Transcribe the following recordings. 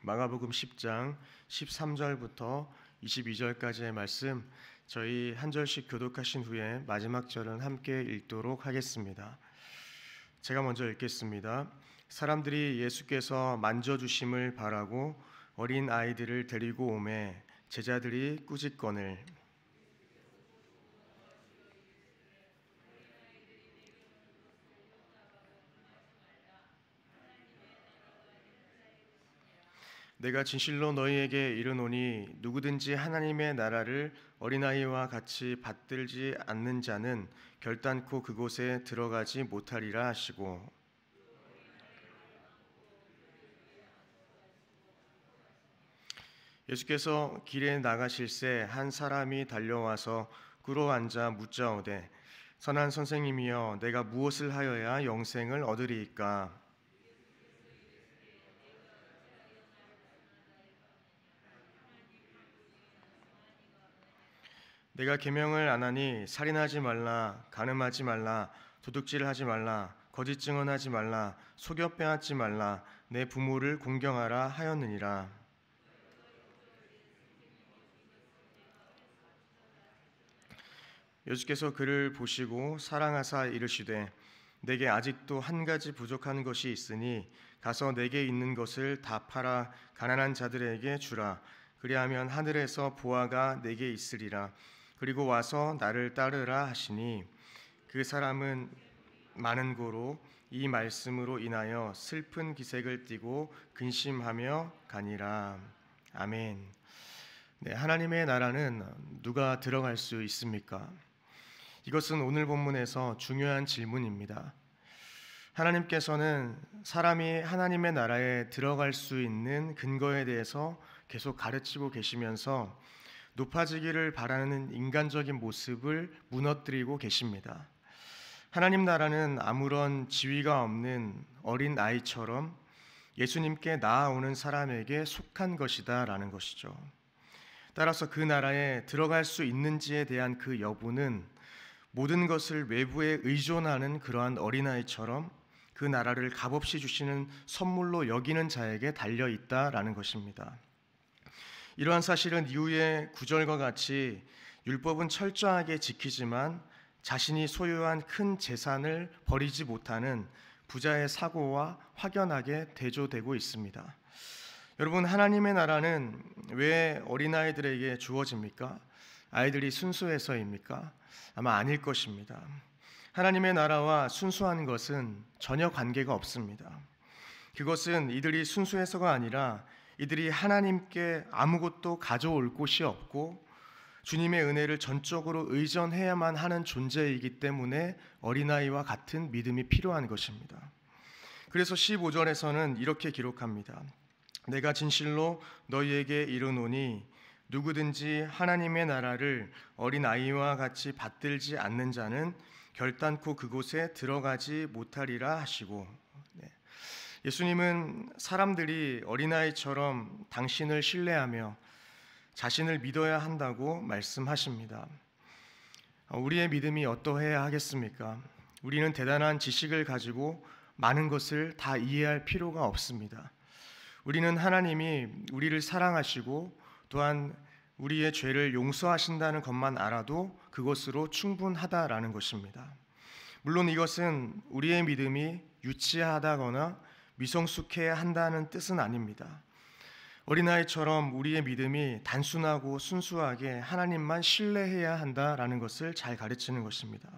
마가복음 10장 13절부터 22절까지의 말씀, 저희 한 절씩 교독하신 후에 마지막 절은 함께 읽도록 하겠습니다. 제가 먼저 읽겠습니다. 사람들이 예수께서 만져주심을 바라고 어린 아이들을 데리고 오매 제자들이 꾸짖거늘 내가 진실로 너희에게 이르노니 누구든지 하나님의 나라를 어린아이와 같이 받들지 않는 자는 결단코 그곳에 들어가지 못하리라 하시고, 예수께서 길에 나가실새 한 사람이 달려와서 꿇어 앉아 묻자오되 선한 선생님이여 내가 무엇을 하여야 영생을 얻으리이까? 내가 계명을 안 하니 살인하지 말라, 간음하지 말라, 도둑질하지 말라, 거짓 증언하지 말라, 속여 빼앗지 말라, 내 부모를 공경하라 하였느니라. 예수께서 그를 보시고 사랑하사 이르시되 내게 아직도 한 가지 부족한 것이 있으니 가서 내게 있는 것을 다 팔아 가난한 자들에게 주라. 그리하면 하늘에서 보화가 내게 있으리라. 그리고 와서 나를 따르라 하시니 그 사람은 많은 고로 이 말씀으로 인하여 슬픈 기색을 띠고 근심하며 가니라. 아멘. 네, 하나님의 나라는 누가 들어갈 수 있습니까? 이것은 오늘 본문에서 중요한 질문입니다. 하나님께서는 사람이 하나님의 나라에 들어갈 수 있는 근거에 대해서 계속 가르치고 계시면서 높아지기를 바라는 인간적인 모습을 무너뜨리고 계십니다. 하나님 나라는 아무런 지위가 없는 어린 아이처럼 예수님께 나아오는 사람에게 속한 것이다 라는 것이죠. 따라서 그 나라에 들어갈 수 있는지에 대한 그 여부는 모든 것을 외부에 의존하는 그러한 어린아이처럼 그 나라를 값없이 주시는 선물로 여기는 자에게 달려있다라는 것입니다. 이러한 사실은 이후의 구절과 같이 율법은 철저하게 지키지만 자신이 소유한 큰 재산을 버리지 못하는 부자의 사고와 확연하게 대조되고 있습니다. 여러분, 하나님의 나라는 왜 어린아이들에게 주어집니까? 아이들이 순수해서입니까? 아마 아닐 것입니다. 하나님의 나라와 순수한 것은 전혀 관계가 없습니다. 그것은 이들이 순수해서가 아니라 이들이 하나님께 아무것도 가져올 곳이 없고 주님의 은혜를 전적으로 의존해야만 하는 존재이기 때문에 어린아이와 같은 믿음이 필요한 것입니다. 그래서 15절에서는 이렇게 기록합니다. 내가 진실로 너희에게 이르노니 누구든지 하나님의 나라를 어린아이와 같이 받들지 않는 자는 결단코 그곳에 들어가지 못하리라 하시고, 예수님은 사람들이 어린아이처럼 당신을 신뢰하며 자신을 믿어야 한다고 말씀하십니다. 우리의 믿음이 어떠해야 하겠습니까? 우리는 대단한 지식을 가지고 많은 것을 다 이해할 필요가 없습니다. 우리는 하나님이 우리를 사랑하시고 또한 우리의 죄를 용서하신다는 것만 알아도 그것으로 충분하다라는 것입니다. 물론 이것은 우리의 믿음이 유치하다거나 미성숙해야 한다는 뜻은 아닙니다. 어린아이처럼 우리의 믿음이 단순하고 순수하게 하나님만 신뢰해야 한다라는 것을 잘 가르치는 것입니다.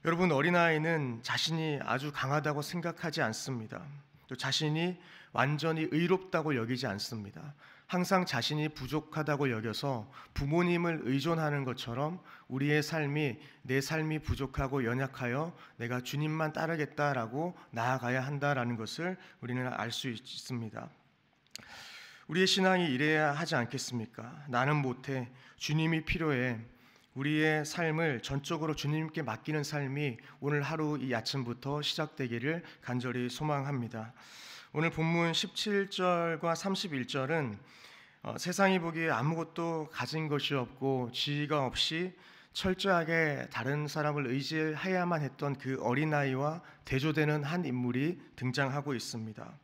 여러분, 어린아이는 자신이 아주 강하다고 생각하지 않습니다. 또 자신이 완전히 의롭다고 여기지 않습니다. 항상 자신이 부족하다고 여겨서 부모님을 의존하는 것처럼 우리의 삶이 내 삶이 부족하고 연약하여 내가 주님만 따르겠다라고 나아가야 한다라는 것을 우리는 알 수 있습니다. 우리의 신앙이 이래야 하지 않겠습니까? 나는 못해, 주님이 필요해. 우리의 삶을 전적으로 주님께 맡기는 삶이 오늘 하루 이 아침부터 시작되기를 간절히 소망합니다. 오늘 본문 17절과 31절은 세상이 보기에 아무것도 가진 것이 없고 지위가 없이 철저하게 다른 사람을 의지해야만 했던 그 어린아이와 대조되는 한 인물이 등장하고 있습니다.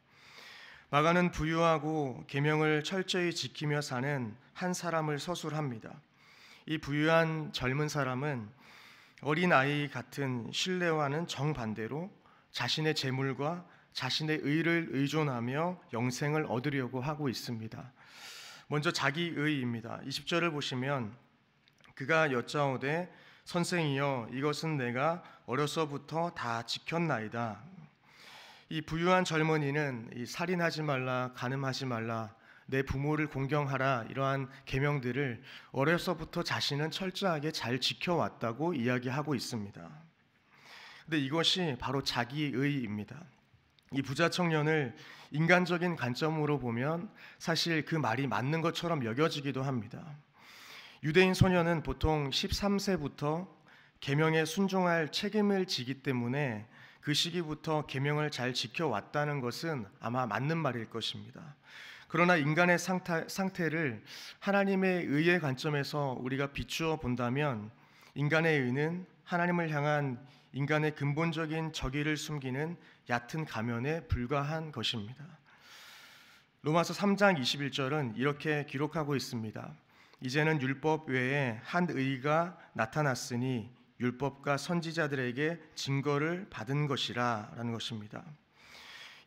마가는 부유하고 계명을 철저히 지키며 사는 한 사람을 서술합니다. 이 부유한 젊은 사람은 어린아이 같은 신뢰와는 정반대로 자신의 재물과 자신의 의를 의존하며 영생을 얻으려고 하고 있습니다. 먼저 자기 의입니다. 20절을 보시면 그가 여짜오되 선생이여 이것은 내가 어려서부터 다 지켰나이다. 이 부유한 젊은이는 이 살인하지 말라, 간음하지 말라, 내 부모를 공경하라 이러한 계명들을 어려서부터 자신은 철저하게 잘 지켜왔다고 이야기하고 있습니다. 근데 이것이 바로 자기의입니다. 이 부자 청년을 인간적인 관점으로 보면 사실 그 말이 맞는 것처럼 여겨지기도 합니다. 유대인 소년은 보통 13세부터 계명에 순종할 책임을 지기 때문에 그 시기부터 계명을 잘 지켜왔다는 것은 아마 맞는 말일 것입니다. 그러나 인간의 상태를 하나님의 의의 관점에서 우리가 비추어 본다면 인간의 의는 하나님을 향한 인간의 근본적인 적의를 숨기는 얕은 가면에 불과한 것입니다. 로마서 3장 21절은 이렇게 기록하고 있습니다. 이제는 율법 외에 한 의가 나타났으니 율법과 선지자들에게 증거를 받은 것이라 라는 것입니다.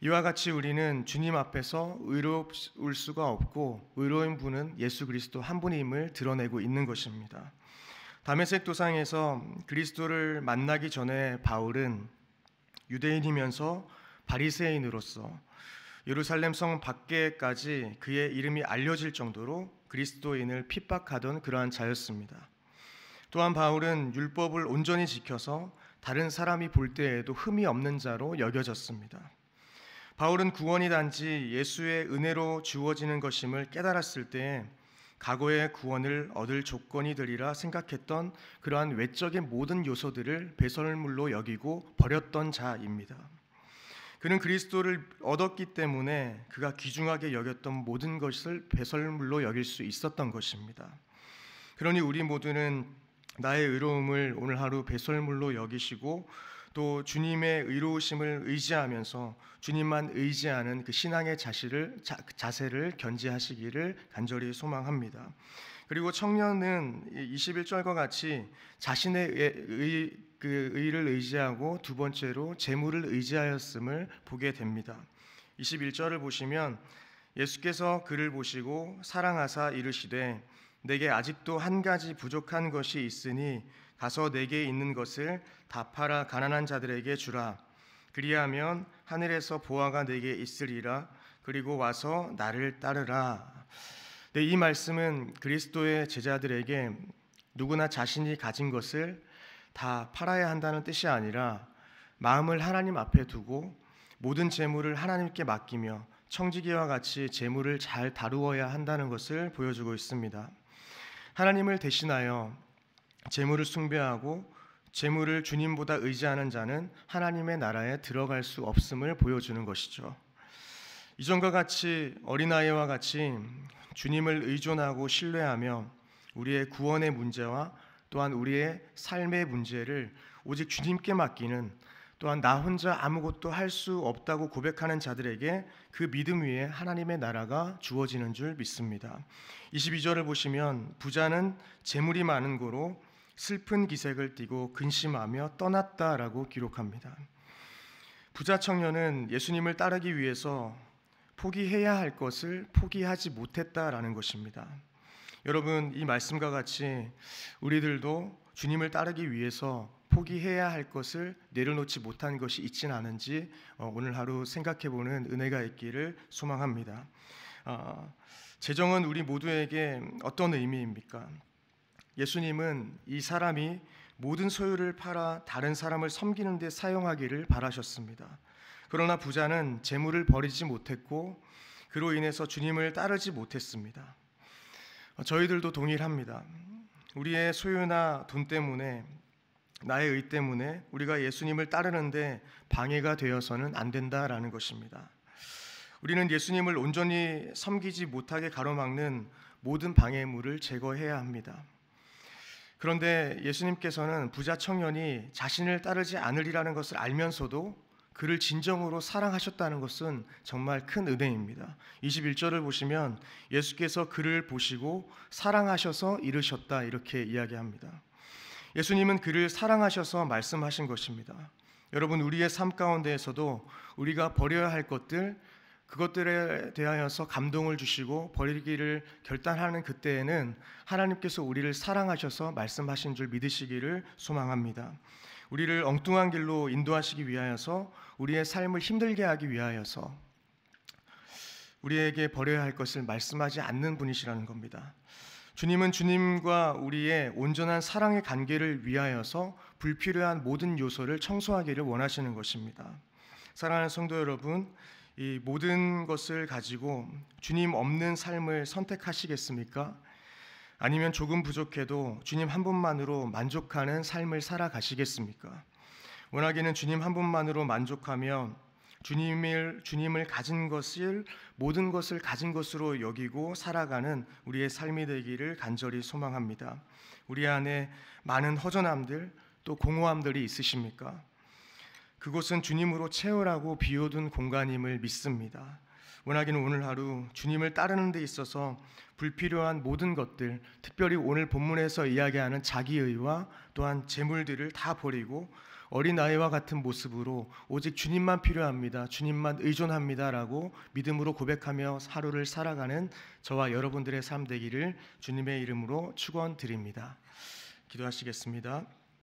이와 같이 우리는 주님 앞에서 의로울 수가 없고 의로운 분은 예수 그리스도 한 분임을 드러내고 있는 것입니다. 다메섹 도상에서 그리스도를 만나기 전에 바울은 유대인이면서 바리새인으로서 예루살렘 성 밖에까지 그의 이름이 알려질 정도로 그리스도인을 핍박하던 그러한 자였습니다. 또한 바울은 율법을 온전히 지켜서 다른 사람이 볼 때에도 흠이 없는 자로 여겨졌습니다. 바울은 구원이 단지 예수의 은혜로 주어지는 것임을 깨달았을 때 과거의 구원을 얻을 조건이 되리라 생각했던 그러한 외적인 모든 요소들을 배설물로 여기고 버렸던 자입니다. 그는 그리스도를 얻었기 때문에 그가 귀중하게 여겼던 모든 것을 배설물로 여길 수 있었던 것입니다. 그러니 우리 모두는 나의 의로움을 오늘 하루 배설물로 여기시고 또 주님의 의로우심을 의지하면서 주님만 의지하는 그 신앙의 자세를 견지하시기를 간절히 소망합니다. 그리고 청년은 21절과 같이 자신의 의를 의지하고 두 번째로 재물을 의지하였음을 보게 됩니다. 21절을 보시면 예수께서 그를 보시고 사랑하사 이르시되 내게 아직도 한 가지 부족한 것이 있으니 가서 내게 있는 것을 다 팔아 가난한 자들에게 주라. 그리하면 하늘에서 보화가 내게 있으리라. 그리고 와서 나를 따르라. 네, 이 말씀은 그리스도의 제자들에게 누구나 자신이 가진 것을 다 팔아야 한다는 뜻이 아니라 마음을 하나님 앞에 두고 모든 재물을 하나님께 맡기며 청지기와 같이 재물을 잘 다루어야 한다는 것을 보여주고 있습니다. 하나님을 대신하여 재물을 숭배하고 재물을 주님보다 의지하는 자는 하나님의 나라에 들어갈 수 없음을 보여주는 것이죠. 이전과 같이 어린아이와 같이 주님을 의존하고 신뢰하며 우리의 구원의 문제와 또한 우리의 삶의 문제를 오직 주님께 맡기는, 또한 나 혼자 아무것도 할 수 없다고 고백하는 자들에게 그 믿음 위에 하나님의 나라가 주어지는 줄 믿습니다. 22절을 보시면 부자는 재물이 많은 고로 슬픈 기색을 띠고 근심하며 떠났다라고 기록합니다. 부자 청년은 예수님을 따르기 위해서 포기해야 할 것을 포기하지 못했다라는 것입니다. 여러분, 이 말씀과 같이 우리들도 주님을 따르기 위해서 포기해야 할 것을 내려놓지 못한 것이 있진 않은지 오늘 하루 생각해보는 은혜가 있기를 소망합니다. 재정은 우리 모두에게 어떤 의미입니까? 예수님은 이 사람이 모든 소유를 팔아 다른 사람을 섬기는 데 사용하기를 바라셨습니다. 그러나 부자는 재물을 버리지 못했고 그로 인해서 주님을 따르지 못했습니다. 저희들도 동일합니다. 우리의 소유나 돈 때문에, 나의 의 때문에 우리가 예수님을 따르는데 방해가 되어서는 안 된다라는 것입니다. 우리는 예수님을 온전히 섬기지 못하게 가로막는 모든 방해물을 제거해야 합니다. 그런데 예수님께서는 부자 청년이 자신을 따르지 않으리라는 것을 알면서도 그를 진정으로 사랑하셨다는 것은 정말 큰 은혜입니다. 21절을 보시면 예수께서 그를 보시고 사랑하셔서 이르셨다 이렇게 이야기합니다. 예수님은 그를 사랑하셔서 말씀하신 것입니다. 여러분, 우리의 삶 가운데에서도 우리가 버려야 할 것들, 그것들에 대하여서 감동을 주시고 버리기를 결단하는 그때에는 하나님께서 우리를 사랑하셔서 말씀하신 줄 믿으시기를 소망합니다. 우리를 엉뚱한 길로 인도하시기 위하여서, 우리의 삶을 힘들게 하기 위하여서 우리에게 버려야 할 것을 말씀하지 않는 분이시라는 겁니다. 주님은 주님과 우리의 온전한 사랑의 관계를 위하여서 불필요한 모든 요소를 청소하기를 원하시는 것입니다. 사랑하는 성도 여러분, 이 모든 것을 가지고 주님 없는 삶을 선택하시겠습니까? 아니면 조금 부족해도 주님 한 분만으로 만족하는 삶을 살아가시겠습니까? 원하기는 주님 한 분만으로 만족하며 주님을 가진 것을, 모든 것을 가진 것으로 여기고 살아가는 우리의 삶이 되기를 간절히 소망합니다. 우리 안에 많은 허전함들, 또 공허함들이 있으십니까? 그곳은 주님으로 채우라고 비워둔 공간임을 믿습니다. 원하기는 오늘 하루 주님을 따르는 데 있어서 불필요한 모든 것들, 특별히 오늘 본문에서 이야기하는 자기의와 또한 재물들을 다 버리고 어린아이와 같은 모습으로 오직 주님만 필요합니다, 주님만 의존합니다라고 믿음으로 고백하며 하루를 살아가는 저와 여러분들의 삶 되기를 주님의 이름으로 축원드립니다. 기도하시겠습니다.